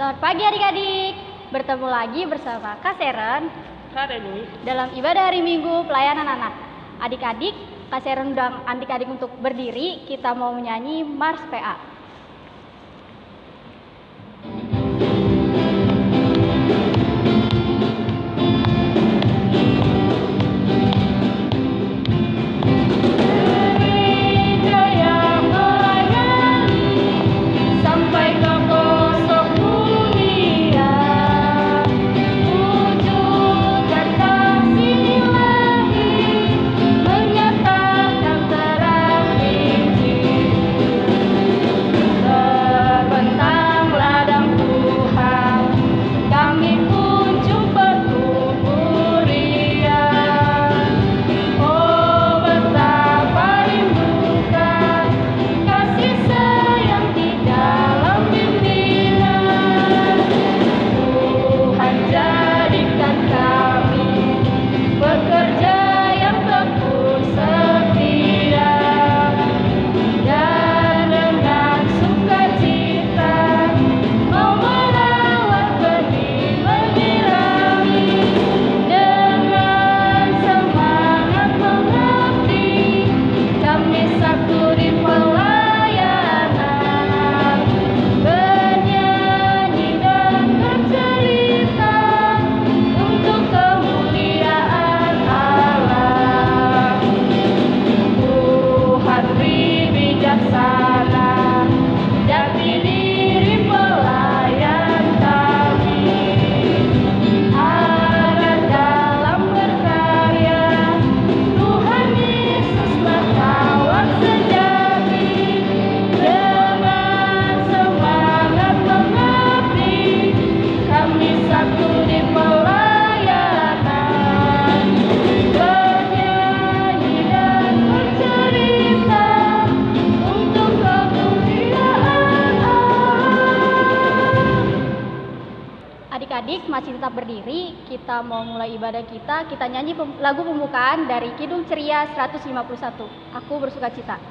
Selamat pagi adik-adik. Bertemu lagi bersama Kak Seren dalam ibadah hari Minggu pelayanan anak. Adik-adik, Kak Seren undang adik-adik untuk berdiri. Kita mau menyanyi Mars PA. Adik-adik masih tetap berdiri, kita mau mulai ibadah kita. Kita nyanyi lagu pembukaan dari Kidung Ceria 151, Aku Bersukacita.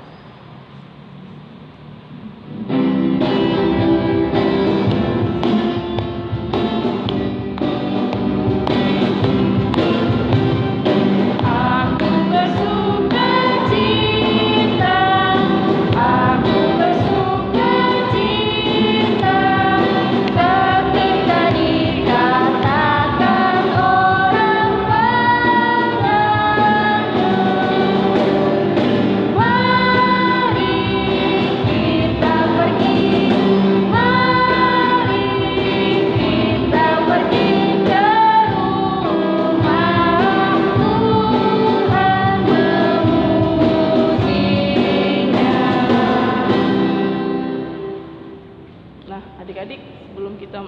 Adik-adik, sebelum kita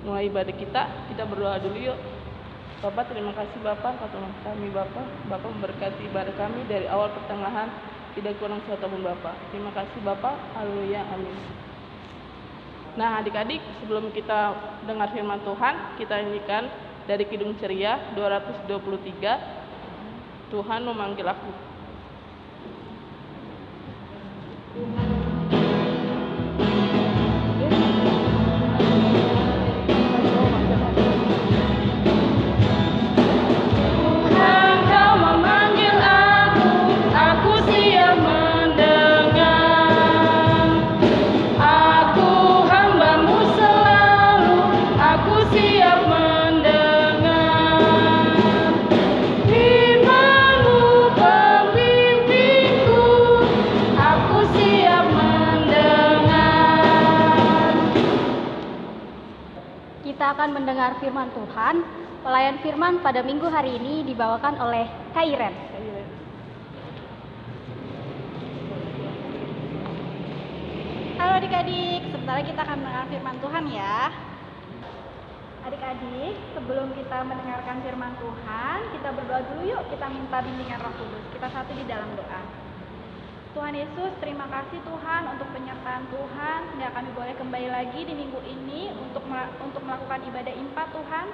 mulai ibadah kita berdoa dulu yuk. Bapak, terima kasih Bapak, tolong kami Bapak memberkati ibadah kami dari awal pertengahan, tidak kurang suatu pun Bapak. Terima kasih Bapak, haleluya, amin. Nah adik-adik, sebelum kita dengar firman Tuhan, kita nyanyikan dari Kidung Ceria 223, Tuhan memanggil aku. Kita akan mendengar firman Tuhan. Pelayan firman pada minggu hari ini dibawakan oleh Kak Iren. Halo adik-adik, sebentar lagi kita akan mendengar firman Tuhan ya. Adik-adik, sebelum kita mendengarkan firman Tuhan, kita berdoa dulu yuk. Kita minta bimbingan Roh Kudus. Kita satu di dalam doa. Tuhan Yesus, terima kasih Tuhan untuk penyertaan Tuhan, sehingga kami boleh kembali lagi di minggu ini untuk melakukan ibadah impa Tuhan.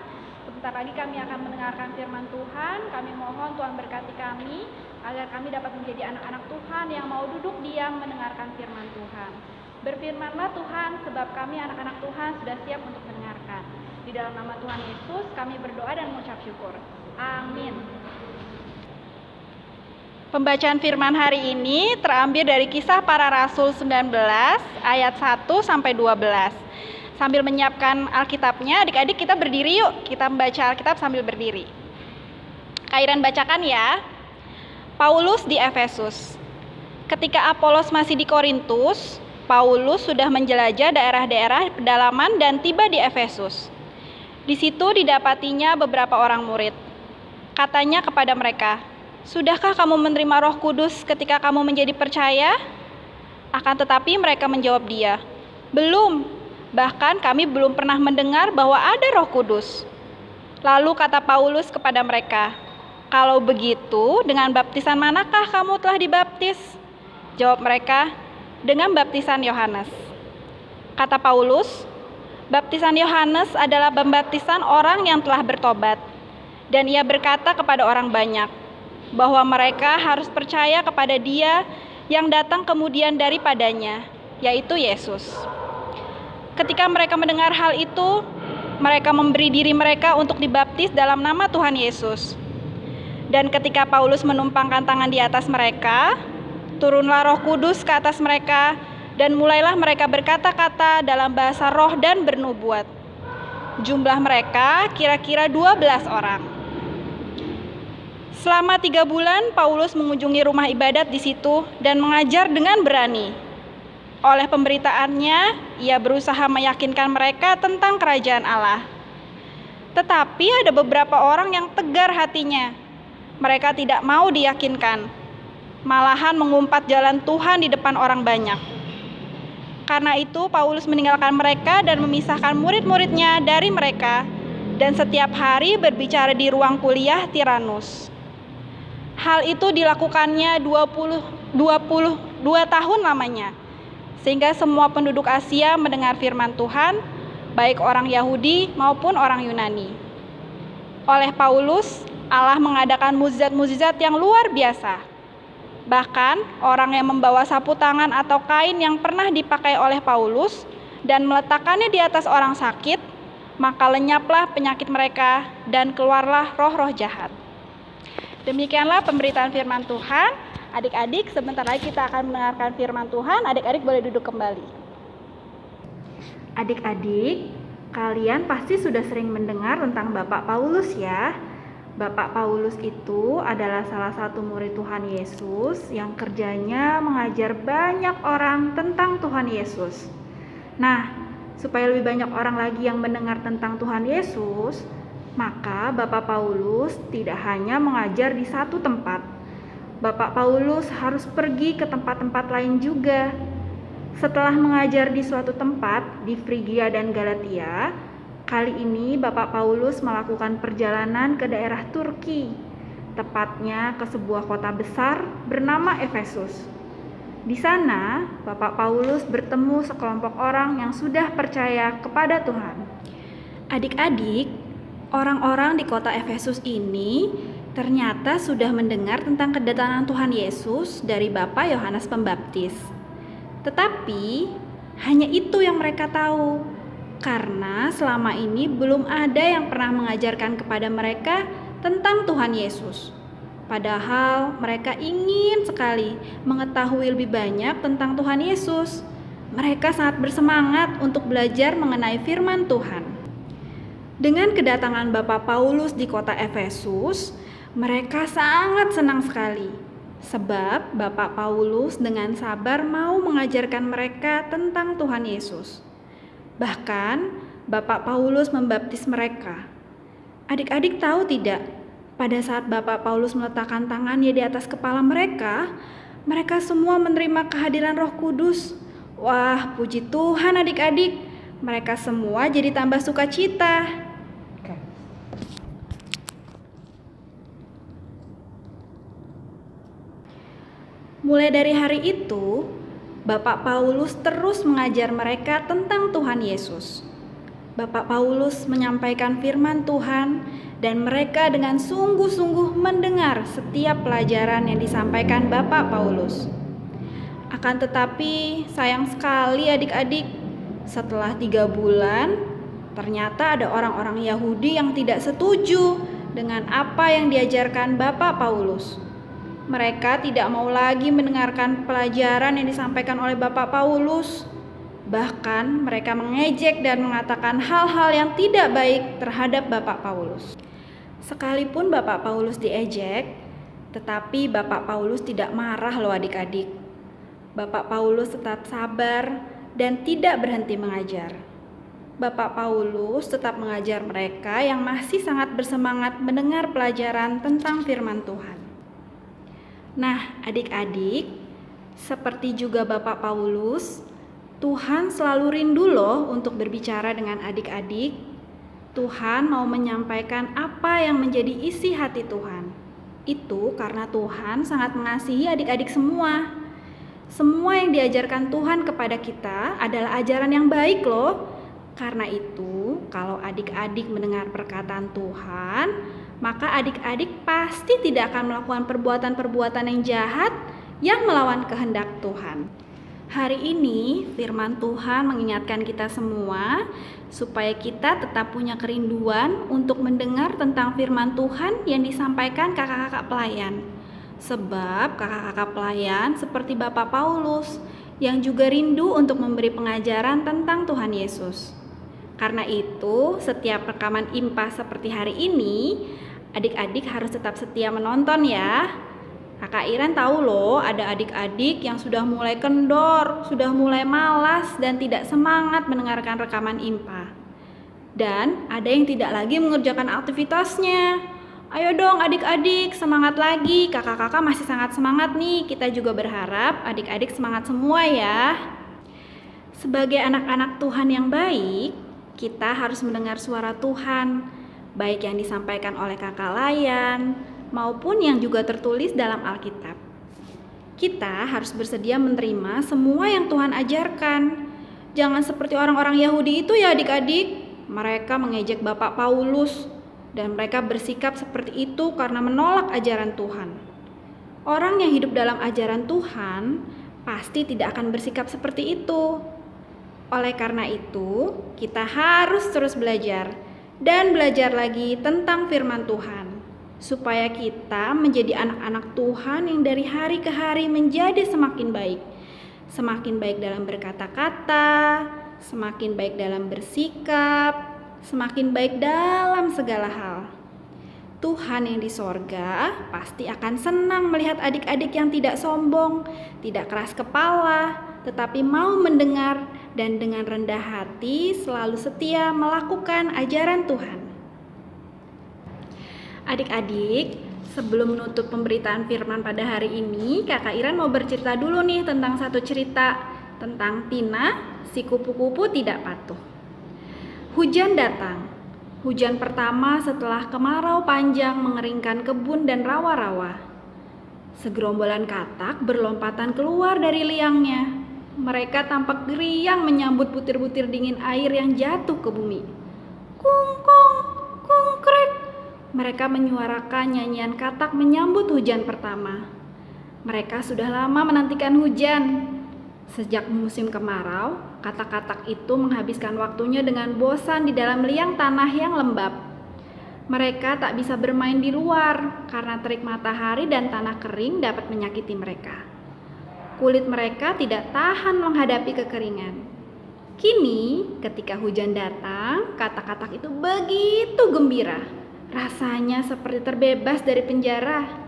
Sebentar lagi kami akan mendengarkan firman Tuhan. Kami mohon Tuhan berkati kami, agar kami dapat menjadi anak-anak Tuhan yang mau duduk diam mendengarkan firman Tuhan. Berfirmanlah Tuhan, sebab kami anak-anak Tuhan sudah siap untuk mendengarkan. Di dalam nama Tuhan Yesus kami berdoa dan mengucap syukur. Amin. Pembacaan firman hari ini terambil dari Kisah Para Rasul 19 ayat 1 sampai 12. Sambil menyiapkan Alkitabnya, adik-adik kita berdiri yuk. Kita membaca Alkitab sambil berdiri. Kairan bacakan ya. Paulus di Efesus. Ketika Apolos masih di Korintus, Paulus sudah menjelajah daerah-daerah pedalaman dan tiba di Efesus. Di situ didapatinya beberapa orang murid. Katanya kepada mereka, "Sudahkah kamu menerima Roh Kudus ketika kamu menjadi percaya?" Akan tetapi mereka menjawab dia, "Belum, bahkan kami belum pernah mendengar bahwa ada Roh Kudus." Lalu kata Paulus kepada mereka, "Kalau begitu, dengan baptisan manakah kamu telah dibaptis?" Jawab mereka, "Dengan baptisan Yohanes." Kata Paulus, "Baptisan Yohanes adalah pembaptisan orang yang telah bertobat." Dan ia berkata kepada orang banyak bahwa mereka harus percaya kepada Dia yang datang kemudian daripadanya, yaitu Yesus. Ketika mereka mendengar hal itu, mereka memberi diri mereka untuk dibaptis dalam nama Tuhan Yesus. Dan ketika Paulus menumpangkan tangan di atas mereka, turunlah Roh Kudus ke atas mereka, dan mulailah mereka berkata-kata dalam bahasa roh dan bernubuat. Jumlah mereka kira-kira 12 orang. Selama 3 bulan, Paulus mengunjungi rumah ibadat di situ dan mengajar dengan berani. Oleh pemberitaannya, ia berusaha meyakinkan mereka tentang kerajaan Allah. Tetapi ada beberapa orang yang tegar hatinya. Mereka tidak mau diyakinkan, malahan mengumpat jalan Tuhan di depan orang banyak. Karena itu Paulus meninggalkan mereka dan memisahkan murid-muridnya dari mereka, dan setiap hari berbicara di ruang kuliah Tiranus. Hal itu dilakukannya 22 tahun lamanya, sehingga semua penduduk Asia mendengar firman Tuhan, baik orang Yahudi maupun orang Yunani. Oleh Paulus, Allah mengadakan mukjizat-mukjizat yang luar biasa. Bahkan orang yang membawa sapu tangan atau kain yang pernah dipakai oleh Paulus dan meletakkannya di atas orang sakit, maka lenyaplah penyakit mereka dan keluarlah roh-roh jahat. Demikianlah pemberitaan firman Tuhan. Adik-adik, sebentar lagi kita akan mendengarkan firman Tuhan. Adik-adik boleh duduk kembali. Adik-adik, kalian pasti sudah sering mendengar tentang Bapak Paulus ya. Bapak Paulus itu adalah salah satu murid Tuhan Yesus yang kerjanya mengajar banyak orang tentang Tuhan Yesus. Nah, supaya lebih banyak orang lagi yang mendengar tentang Tuhan Yesus, maka Bapak Paulus tidak hanya mengajar di satu tempat. Bapak Paulus harus pergi ke tempat-tempat lain juga. Setelah mengajar di suatu tempat di Frigia dan Galatia, kali ini Bapak Paulus melakukan perjalanan ke daerah Turki, tepatnya ke sebuah kota besar bernama Efesus. Di sana, Bapak Paulus bertemu sekelompok orang yang sudah percaya kepada Tuhan. Adik-adik, orang-orang di kota Efesus ini ternyata sudah mendengar tentang kedatangan Tuhan Yesus dari Bapak Yohanes Pembaptis. Tetapi, hanya itu yang mereka tahu. Karena selama ini belum ada yang pernah mengajarkan kepada mereka tentang Tuhan Yesus. Padahal mereka ingin sekali mengetahui lebih banyak tentang Tuhan Yesus. Mereka sangat bersemangat untuk belajar mengenai firman Tuhan. Dengan kedatangan Bapak Paulus di kota Efesus, mereka sangat senang sekali. Sebab Bapak Paulus dengan sabar mau mengajarkan mereka tentang Tuhan Yesus. Bahkan Bapak Paulus membaptis mereka. Adik-adik tahu tidak, pada saat Bapak Paulus meletakkan tangannya di atas kepala mereka, mereka semua menerima kehadiran Roh Kudus. Wah, puji Tuhan adik-adik, mereka semua jadi tambah sukacita. Mulai dari hari itu, Bapak Paulus terus mengajar mereka tentang Tuhan Yesus. Bapak Paulus menyampaikan firman Tuhan dan mereka dengan sungguh-sungguh mendengar setiap pelajaran yang disampaikan Bapak Paulus. Akan tetapi sayang sekali adik-adik, setelah 3 bulan ternyata ada orang-orang Yahudi yang tidak setuju dengan apa yang diajarkan Bapak Paulus. Mereka tidak mau lagi mendengarkan pelajaran yang disampaikan oleh Bapak Paulus. Bahkan mereka mengejek dan mengatakan hal-hal yang tidak baik terhadap Bapak Paulus. Sekalipun Bapak Paulus diejek, tetapi Bapak Paulus tidak marah loh adik-adik. Bapak Paulus tetap sabar dan tidak berhenti mengajar. Bapak Paulus tetap mengajar mereka yang masih sangat bersemangat mendengar pelajaran tentang firman Tuhan. Nah, adik-adik, seperti juga Bapak Paulus, Tuhan selalu rindu loh untuk berbicara dengan adik-adik. Tuhan mau menyampaikan apa yang menjadi isi hati Tuhan. Itu karena Tuhan sangat mengasihi adik-adik semua. Semua yang diajarkan Tuhan kepada kita adalah ajaran yang baik loh. Karena itu, kalau adik-adik mendengar perkataan Tuhan, maka adik-adik pasti tidak akan melakukan perbuatan-perbuatan yang jahat yang melawan kehendak Tuhan. Hari ini firman Tuhan mengingatkan kita semua supaya kita tetap punya kerinduan untuk mendengar tentang firman Tuhan yang disampaikan kakak-kakak pelayan. Sebab kakak-kakak pelayan seperti Bapak Paulus yang juga rindu untuk memberi pengajaran tentang Tuhan Yesus. Karena itu, setiap rekaman IMPA seperti hari ini, adik-adik harus tetap setia menonton ya. Kakak Iren tahu loh, ada adik-adik yang sudah mulai kendor, sudah mulai malas dan tidak semangat mendengarkan rekaman IMPA. Dan ada yang tidak lagi mengerjakan aktivitasnya. Ayo dong adik-adik, semangat lagi. Kakak-kakak masih sangat semangat nih. Kita juga berharap adik-adik semangat semua ya. Sebagai anak-anak Tuhan yang baik, kita harus mendengar suara Tuhan, baik yang disampaikan oleh kakak layan maupun yang juga tertulis dalam Alkitab. Kita harus bersedia menerima semua yang Tuhan ajarkan. Jangan seperti orang-orang Yahudi itu ya adik-adik. Mereka mengejek Bapak Paulus dan mereka bersikap seperti itu karena menolak ajaran Tuhan. Orang yang hidup dalam ajaran Tuhan pasti tidak akan bersikap seperti itu. Oleh karena itu, kita harus terus belajar dan belajar lagi tentang firman Tuhan, supaya kita menjadi anak-anak Tuhan yang dari hari ke hari menjadi semakin baik. Semakin baik dalam berkata-kata, semakin baik dalam bersikap, semakin baik dalam segala hal. Tuhan yang di sorga pasti akan senang melihat adik-adik yang tidak sombong, tidak keras kepala, tetapi mau mendengar dan dengan rendah hati selalu setia melakukan ajaran Tuhan. Adik-adik, sebelum menutup pemberitaan firman pada hari ini, Kakak Iren mau bercerita dulu nih tentang satu cerita tentang Tina, si kupu-kupu tidak patuh. Hujan datang. Hujan pertama setelah kemarau panjang mengeringkan kebun dan rawa-rawa. Segerombolan katak berlompatan keluar dari liangnya. Mereka tampak geriang menyambut butir-butir dingin air yang jatuh ke bumi. Kungkung, kungkrek. Mereka menyuarakan nyanyian katak menyambut hujan pertama. Mereka sudah lama menantikan hujan. Sejak musim kemarau, katak-katak itu menghabiskan waktunya dengan bosan di dalam liang tanah yang lembab. Mereka tak bisa bermain di luar karena terik matahari dan tanah kering dapat menyakiti mereka. Kulit mereka tidak tahan menghadapi kekeringan. Kini, ketika hujan datang, katak-katak itu begitu gembira. Rasanya seperti terbebas dari penjara.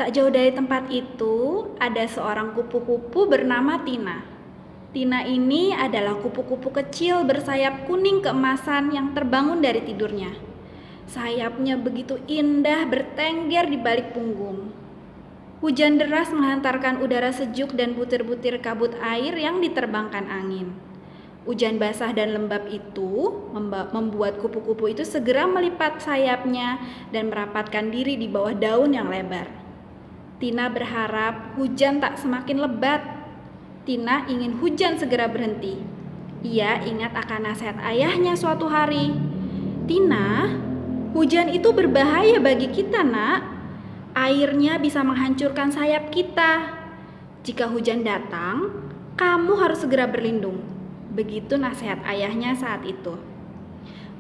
Tak jauh dari tempat itu, ada seorang kupu-kupu bernama Tina. Tina ini adalah kupu-kupu kecil bersayap kuning keemasan yang terbangun dari tidurnya. Sayapnya begitu indah bertengger di balik punggung. Hujan deras menghantarkan udara sejuk dan butir-butir kabut air yang diterbangkan angin. Hujan basah dan lembab itu membuat kupu-kupu itu segera melipat sayapnya dan merapatkan diri di bawah daun yang lebar. Tina berharap hujan tak semakin lebat. Tina ingin hujan segera berhenti. Ia ingat akan nasihat ayahnya suatu hari. Tina, Hujan itu berbahaya bagi kita, Nak. Airnya bisa menghancurkan sayap kita. Jika hujan datang, kamu harus segera berlindung. Begitu nasihat ayahnya saat itu.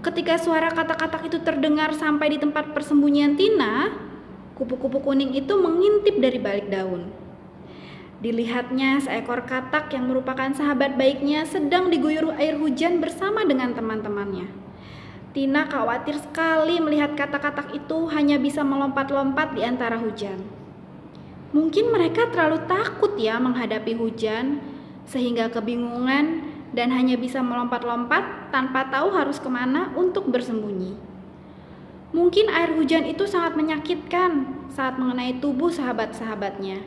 Ketika suara katak-katak itu terdengar sampai di tempat persembunyian Tina, kupu-kupu kuning itu mengintip dari balik daun. Dilihatnya seekor katak yang merupakan sahabat baiknya sedang diguyur air hujan bersama dengan teman-temannya. Tina khawatir sekali melihat katak-katak itu hanya bisa melompat-lompat di antara hujan. Mungkin mereka terlalu takut ya menghadapi hujan, sehingga kebingungan dan hanya bisa melompat-lompat tanpa tahu harus kemana untuk bersembunyi. Mungkin air hujan itu sangat menyakitkan saat mengenai tubuh sahabat-sahabatnya,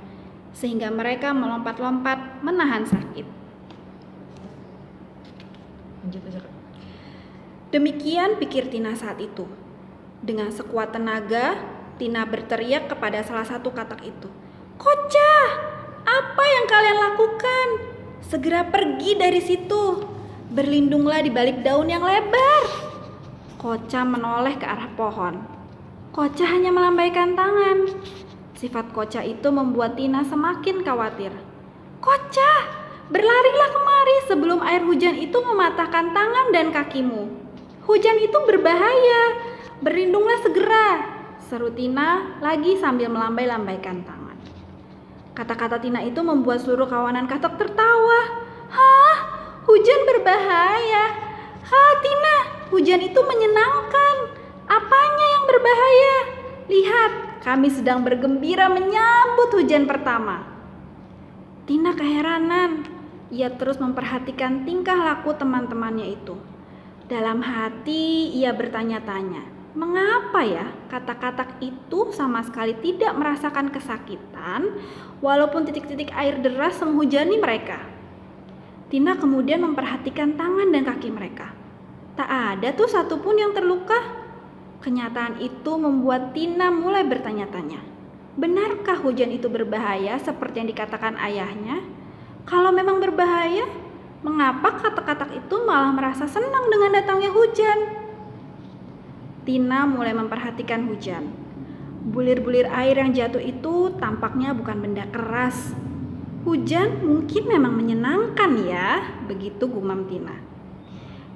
sehingga mereka melompat-lompat menahan sakit. Lanjut aja, Kak. Demikian pikir Tina saat itu. Dengan sekuat tenaga, Tina berteriak kepada salah satu katak itu. "Koca, apa yang kalian lakukan? Segera pergi dari situ. Berlindunglah di balik daun yang lebar." Koca menoleh ke arah pohon. Koca hanya melambaikan tangan. Sifat Koca itu membuat Tina semakin khawatir. "Koca, berlarilah kemari sebelum air hujan itu mematahkan tangan dan kakimu. Hujan itu berbahaya. Berlindunglah segera," seru Tina lagi sambil melambai-lambaikan tangan. Kata-kata Tina itu membuat seluruh kawanan katak tertawa. "Hah? Hujan berbahaya? Hah, Tina, hujan itu menyenangkan. Apanya yang berbahaya? Lihat, kami sedang bergembira menyambut hujan pertama." Tina keheranan. Ia terus memperhatikan tingkah laku teman-temannya itu. Dalam hati ia bertanya-tanya, mengapa ya katak-katak itu sama sekali tidak merasakan kesakitan walaupun titik-titik air deras menghujani mereka. Tina kemudian memperhatikan tangan dan kaki mereka. Tak ada tuh satupun yang terluka. Kenyataan itu membuat Tina mulai bertanya-tanya. Benarkah hujan itu berbahaya seperti yang dikatakan ayahnya? Kalau memang berbahaya, mengapa katak-katak itu malah merasa senang dengan datangnya hujan? Tina mulai memperhatikan hujan. Bulir-bulir air yang jatuh itu tampaknya bukan benda keras. Hujan mungkin memang menyenangkan ya, begitu gumam Tina.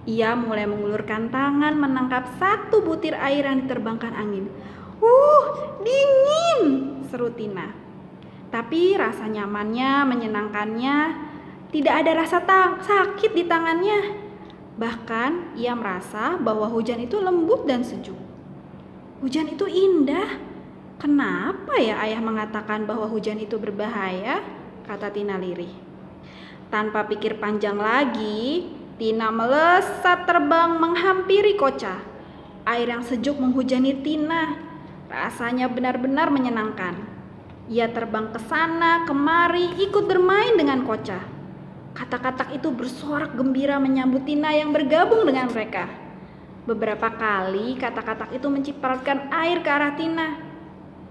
Ia mulai mengulurkan tangan menangkap satu butir air yang diterbangkan angin. Dingin!" seru Tina. Tapi rasa nyamannya, menyenangkannya, tidak ada rasa sakit di tangannya. Bahkan ia merasa bahwa hujan itu lembut dan sejuk. Hujan itu indah. Kenapa ya ayah mengatakan bahwa hujan itu berbahaya? Kata Tina lirih. Tanpa pikir panjang lagi, Tina melesat terbang menghampiri Koca. Air yang sejuk menghujani Tina. Rasanya benar-benar menyenangkan. Ia terbang ke sana, kemari, ikut bermain dengan Koca. Katak-katak itu bersorak gembira menyambut Tina yang bergabung dengan mereka. Beberapa kali katak-katak itu mencipratan air ke arah Tina.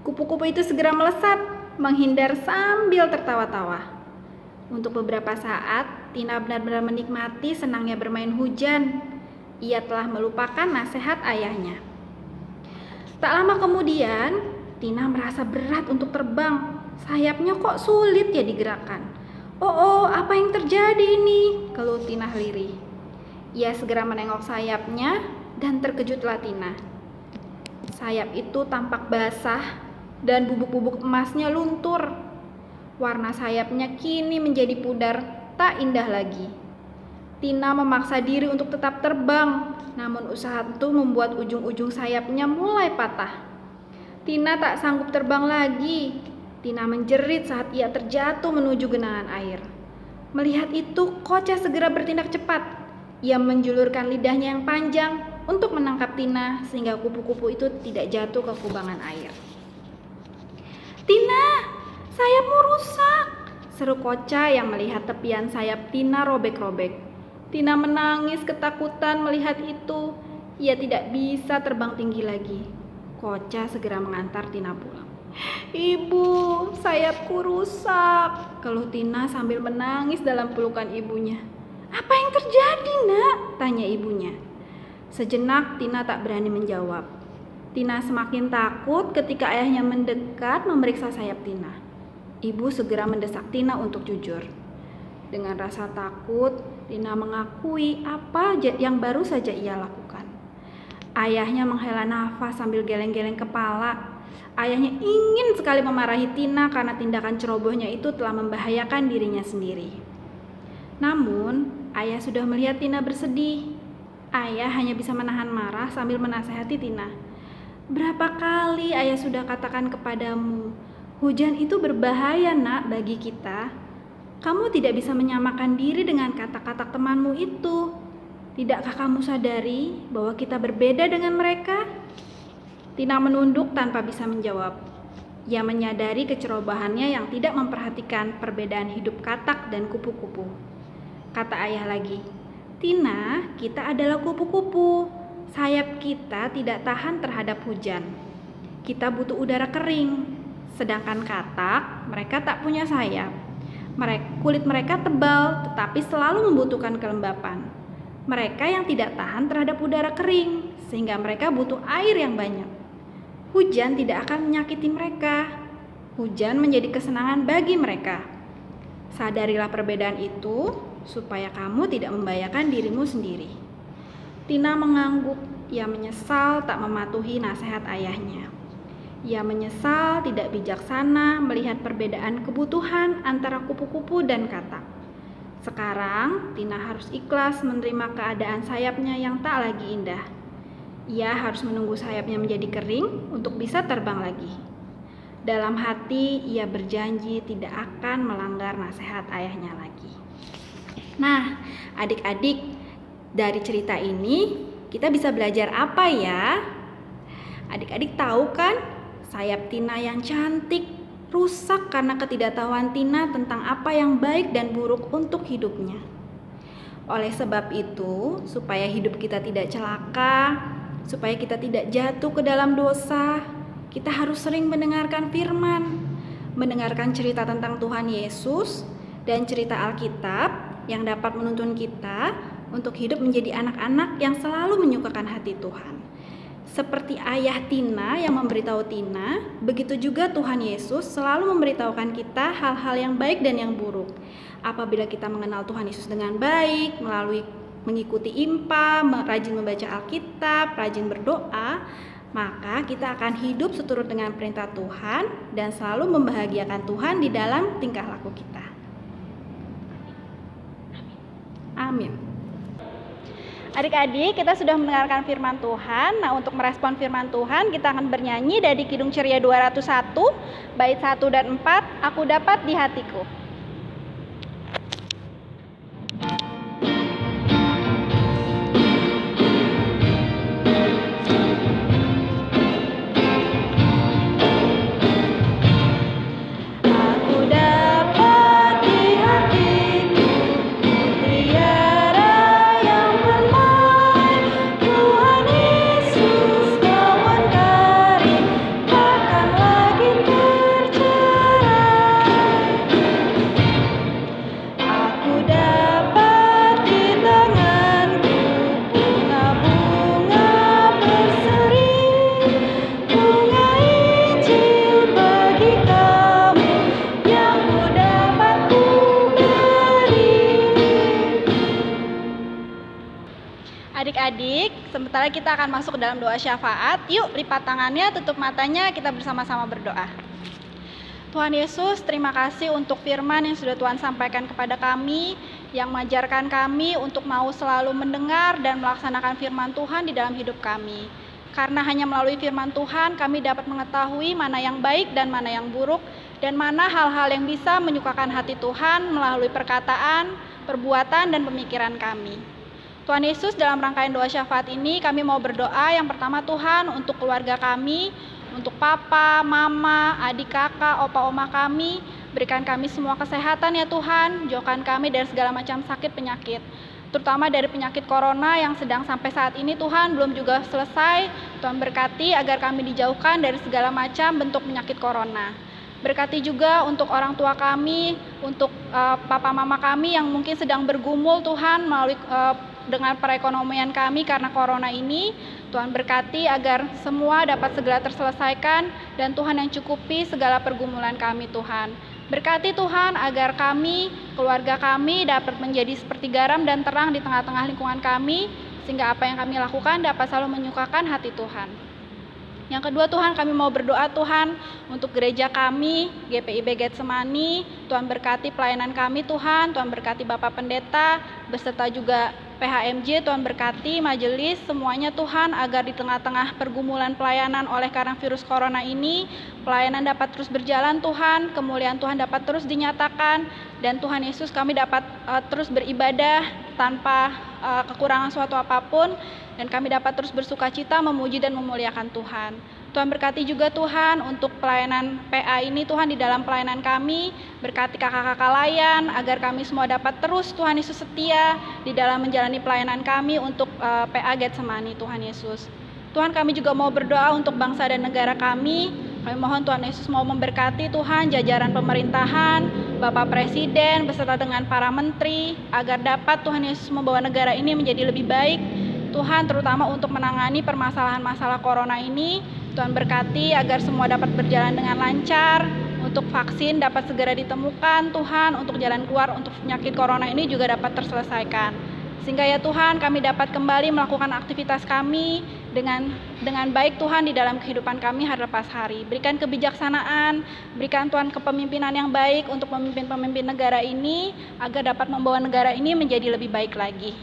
Kupu-kupu itu segera melesat, menghindar sambil tertawa-tawa. Untuk beberapa saat, Tina benar-benar menikmati senangnya bermain hujan. Ia telah melupakan nasihat ayahnya. Tak lama kemudian, Tina merasa berat untuk terbang. Sayapnya kok sulit ya digerakkan. Oh, apa yang terjadi ini? Keluh Tina lirih. Ia segera menengok sayapnya dan terkejutlah Tina. Sayap itu tampak basah dan bubuk-bubuk emasnya luntur. Warna sayapnya kini menjadi pudar, tak indah lagi. Tina memaksa diri untuk tetap terbang, namun usaha itu membuat ujung-ujung sayapnya mulai patah. Tina tak sanggup terbang lagi. Tina menjerit saat ia terjatuh menuju genangan air. Melihat itu, Koca segera bertindak cepat. Ia menjulurkan lidahnya yang panjang untuk menangkap Tina sehingga kupu-kupu itu tidak jatuh ke kubangan air. "Tina, sayapmu rusak!" seru Koca yang melihat tepian sayap Tina robek-robek. Tina menangis ketakutan melihat itu. Ia tidak bisa terbang tinggi lagi. Koca segera mengantar Tina pulang. "Ibu, sayapku rusak," keluh Tina sambil menangis dalam pelukan ibunya. "Apa yang terjadi, Nak?" tanya ibunya. Sejenak Tina tak berani menjawab. Tina semakin takut ketika ayahnya mendekat memeriksa sayap Tina. Ibu segera mendesak Tina untuk jujur. Dengan rasa takut, Tina mengakui apa yang baru saja ia lakukan. Ayahnya menghela nafas sambil geleng-geleng kepala. Ayahnya ingin sekali memarahi Tina karena tindakan cerobohnya itu telah membahayakan dirinya sendiri. Namun, ayah sudah melihat Tina bersedih. Ayah hanya bisa menahan marah sambil menasehati Tina. Berapa kali ayah sudah katakan kepadamu, hujan itu berbahaya nak bagi kita. Kamu tidak bisa menyamakan diri dengan kata-kata temanmu itu. Tidakkah kamu sadari bahwa kita berbeda dengan mereka? Tina menunduk tanpa bisa menjawab. Ia menyadari kecerobohannya yang tidak memperhatikan perbedaan hidup katak dan kupu-kupu. Kata ayah lagi, Tina, kita adalah kupu-kupu. Sayap kita tidak tahan terhadap hujan. Kita butuh udara kering. Sedangkan katak, mereka tak punya sayap. Kulit mereka tebal tetapi selalu membutuhkan kelembapan. Mereka yang tidak tahan terhadap udara kering, sehingga mereka butuh air yang banyak. Hujan tidak akan menyakiti mereka. Hujan menjadi kesenangan bagi mereka. Sadarilah perbedaan itu, supaya kamu tidak membahayakan dirimu sendiri. Tina mengangguk. Ia menyesal tak mematuhi nasihat ayahnya. Ia menyesal tidak bijaksana melihat perbedaan kebutuhan antara kupu-kupu dan katak. Sekarang, Tina harus ikhlas menerima keadaan sayapnya yang tak lagi indah. Ia harus menunggu sayapnya menjadi kering untuk bisa terbang lagi. Dalam hati, ia berjanji tidak akan melanggar nasihat ayahnya lagi. Nah, adik-adik, dari cerita ini kita bisa belajar apa ya? Adik-adik tahu kan, sayap Tina yang cantik rusak karena ketidaktahuan Tina tentang apa yang baik dan buruk untuk hidupnya. Oleh sebab itu, supaya hidup kita tidak celaka, supaya kita tidak jatuh ke dalam dosa, kita harus sering mendengarkan firman, mendengarkan cerita tentang Tuhan Yesus dan cerita Alkitab yang dapat menuntun kita untuk hidup menjadi anak-anak yang selalu menyukakan hati Tuhan. Seperti ayah Tina yang memberitahu Tina, begitu juga Tuhan Yesus selalu memberitahukan kita hal-hal yang baik dan yang buruk. Apabila kita mengenal Tuhan Yesus dengan baik, melalui mengikuti IMPA, rajin membaca Alkitab, rajin berdoa, maka kita akan hidup seturut dengan perintah Tuhan dan selalu membahagiakan Tuhan di dalam tingkah laku kita. Amin. Adik-adik, kita sudah mendengarkan firman Tuhan. Nah, untuk merespon firman Tuhan, kita akan bernyanyi dari Kidung Ceria 201, bait 1 dan 4, Aku dapat di hatiku. Adik-adik, sementara kita akan masuk ke dalam doa syafaat. Yuk, lipat tangannya, tutup matanya, kita bersama-sama berdoa. Tuhan Yesus, terima kasih untuk firman yang sudah Tuhan sampaikan kepada kami, yang mengajarkan kami untuk mau selalu mendengar dan melaksanakan firman Tuhan di dalam hidup kami. Karena hanya melalui firman Tuhan, kami dapat mengetahui mana yang baik dan mana yang buruk, dan mana hal-hal yang bisa menyukakan hati Tuhan melalui perkataan, perbuatan, dan pemikiran kami. Tuhan Yesus, dalam rangkaian doa syafaat ini kami mau berdoa yang pertama Tuhan untuk keluarga kami, untuk papa, mama, adik kakak, opa oma kami. Berikan kami semua kesehatan ya Tuhan, jauhkan kami dari segala macam sakit penyakit, terutama dari penyakit corona yang sedang sampai saat ini Tuhan belum juga selesai. Tuhan berkati agar kami dijauhkan dari segala macam bentuk penyakit corona. Berkati juga untuk orang tua kami, untuk papa mama kami yang mungkin sedang bergumul Tuhan melalui dengan perekonomian kami karena corona ini. Tuhan berkati agar semua dapat segera terselesaikan dan Tuhan yang cukupi segala pergumulan kami Tuhan. Berkati Tuhan agar kami, keluarga kami dapat menjadi seperti garam dan terang di tengah-tengah lingkungan kami, sehingga apa yang kami lakukan dapat selalu menyukakan hati Tuhan. Yang kedua Tuhan, kami mau berdoa Tuhan untuk gereja kami, GPIB Getsemani. Tuhan berkati pelayanan kami Tuhan, Tuhan berkati Bapak Pendeta, beserta juga PHMJ, Tuhan berkati majelis semuanya Tuhan, agar di tengah-tengah pergumulan pelayanan oleh karena virus corona ini, pelayanan dapat terus berjalan Tuhan, kemuliaan Tuhan dapat terus dinyatakan, dan Tuhan Yesus kami dapat terus beribadah tanpa kekurangan suatu apapun, dan kami dapat terus bersuka cita, memuji dan memuliakan Tuhan. Tuhan berkati juga Tuhan untuk pelayanan PA ini Tuhan di dalam pelayanan kami, berkati kakak-kakak layan agar kami semua dapat terus Tuhan Yesus setia di dalam menjalani pelayanan kami untuk PA Getsemani Tuhan Yesus. Tuhan kami juga mau berdoa untuk bangsa dan negara kami. Kami mohon Tuhan Yesus mau memberkati Tuhan jajaran pemerintahan, Bapak Presiden beserta dengan para menteri agar dapat Tuhan Yesus membawa negara ini menjadi lebih baik. Tuhan terutama untuk menangani permasalahan masalah corona ini. Tuhan berkati agar semua dapat berjalan dengan lancar, untuk vaksin dapat segera ditemukan Tuhan, untuk jalan keluar untuk penyakit corona ini juga dapat terselesaikan. Sehingga ya Tuhan kami dapat kembali melakukan aktivitas kami dengan baik Tuhan di dalam kehidupan kami hari lepas hari. Berikan kebijaksanaan, berikan Tuhan kepemimpinan yang baik untuk pemimpin-pemimpin negara ini agar dapat membawa negara ini menjadi lebih baik lagi.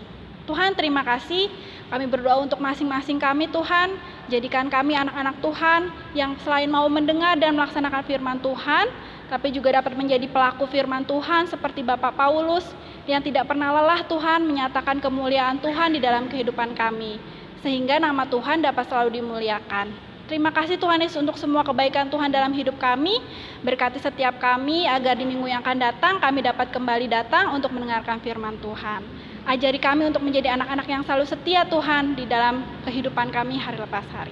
Tuhan terima kasih, kami berdoa untuk masing-masing kami Tuhan, jadikan kami anak-anak Tuhan yang selain mau mendengar dan melaksanakan firman Tuhan, tapi juga dapat menjadi pelaku firman Tuhan seperti Bapak Paulus yang tidak pernah lelah Tuhan menyatakan kemuliaan Tuhan di dalam kehidupan kami, sehingga nama Tuhan dapat selalu dimuliakan. Terima kasih Tuhan Yesus untuk semua kebaikan Tuhan dalam hidup kami, berkati setiap kami agar di minggu yang akan datang kami dapat kembali datang untuk mendengarkan firman Tuhan. Ajari kami untuk menjadi anak-anak yang selalu setia Tuhan di dalam kehidupan kami hari lepas hari.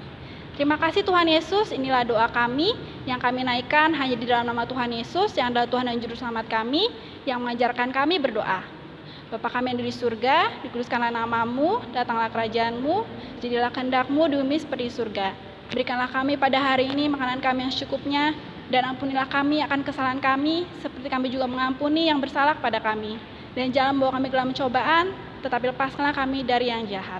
Terima kasih Tuhan Yesus, inilah doa kami yang kami naikkan hanya di dalam nama Tuhan Yesus yang adalah Tuhan dan Juru Selamat kami yang mengajarkan kami berdoa. Bapa kami yang di surga, dikuduskanlah namamu, datanglah kerajaanmu, jadilah kehendak-mu di bumi seperti di surga. Berikanlah kami pada hari ini makanan kami yang secukupnya, dan ampunilah kami akan kesalahan kami, seperti kami juga mengampuni yang bersalah kepada kami. Dan jangan bawa kami ke dalam cobaan, tetapi lepaskanlah kami dari yang jahat.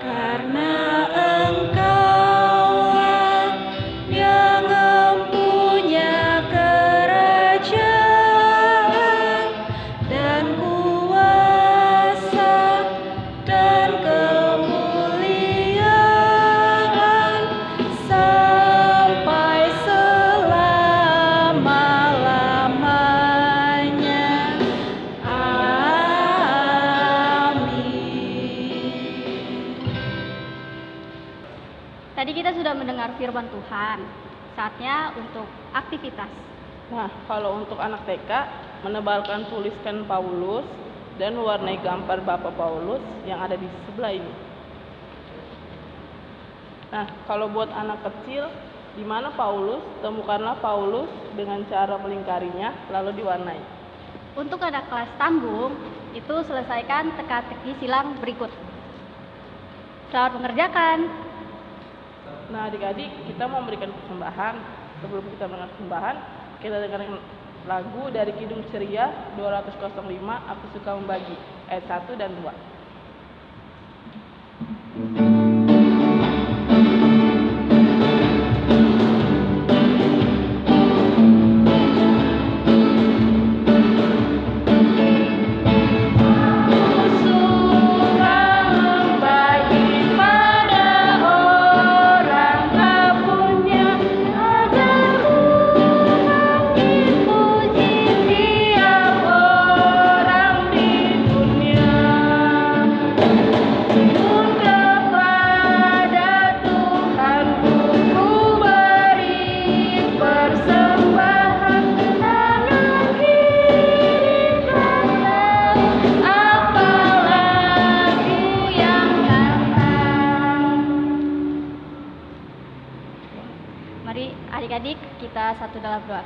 Karena Engkaulah yang mempunyai kerajaan dan kuasa dan kemuliaan sampai selama-lamanya. Tadi kita sudah mendengar firman Tuhan, saatnya untuk aktivitas. Nah, kalau untuk anak TK, menebalkan tuliskan Paulus dan mewarnai gambar Bapak Paulus yang ada di sebelah ini. Nah, kalau buat anak kecil, di mana Paulus, temukanlah Paulus dengan cara melingkarinya, lalu diwarnai. Untuk anak kelas tanggung, itu selesaikan teka-teki silang berikut. Selamat mengerjakan. Nah, adik-adik, kita mau memberikan persembahan. Sebelum kita memberikan persembahan, kita dengarkan lagu dari Kidung Ceria 205, Aku Suka Membagi, ayat 1 dan 2. Mari adik-adik kita satu dalam doa.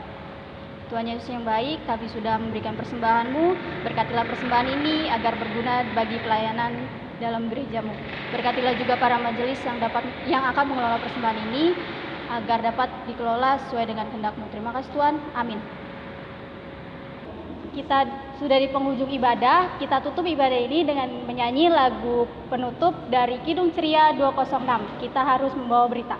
Tuhan Yesus yang baik, kami sudah memberikan persembahan-Mu. Berkatilah persembahan ini agar berguna bagi pelayanan dalam gereja-Mu. Berkatilah juga para majelis yang akan mengelola persembahan ini agar dapat dikelola sesuai dengan kehendak-Mu. Terima kasih Tuhan. Amin. Kita sudah di penghujung ibadah. Kita tutup ibadah ini dengan menyanyi lagu penutup dari Kidung Ceria 206. Kita harus membawa berita.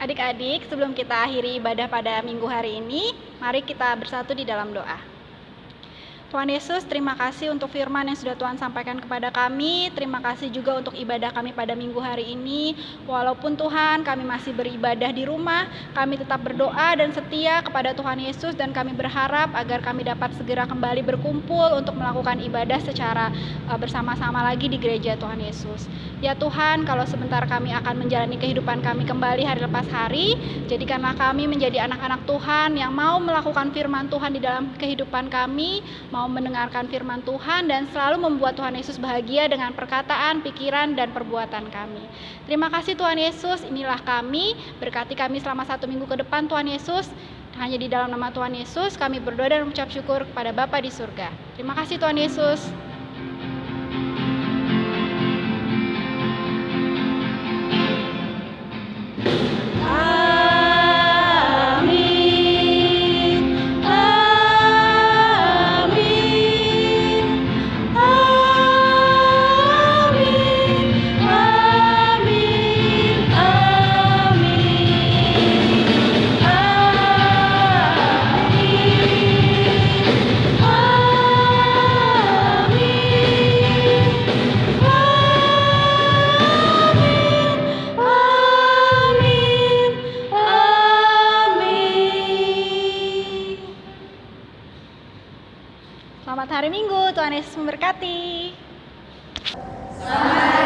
Adik-adik, sebelum kita akhiri ibadah pada minggu hari ini, mari kita bersatu di dalam doa. Tuhan Yesus, terima kasih untuk firman yang sudah Tuhan sampaikan kepada kami. Terima kasih juga untuk ibadah kami pada minggu hari ini. Walaupun Tuhan kami masih beribadah di rumah, kami tetap berdoa dan setia kepada Tuhan Yesus, dan kami berharap agar kami dapat segera kembali berkumpul untuk melakukan ibadah secara bersama-sama lagi di gereja Tuhan Yesus. Ya Tuhan, kalau sebentar kami akan menjalani kehidupan kami kembali hari lepas hari, jadikanlah kami menjadi anak-anak Tuhan yang mau melakukan firman Tuhan di dalam kehidupan kami, mau mendengarkan firman Tuhan, dan selalu membuat Tuhan Yesus bahagia dengan perkataan, pikiran, dan perbuatan kami. Terima kasih Tuhan Yesus, inilah kami, berkati kami selama 1 minggu ke depan Tuhan Yesus. Hanya di dalam nama Tuhan Yesus kami berdoa dan mengucap syukur kepada Bapa di surga. Terima kasih Tuhan Yesus. Selamat hari Minggu, Tuhan Yesus memberkati. Selamat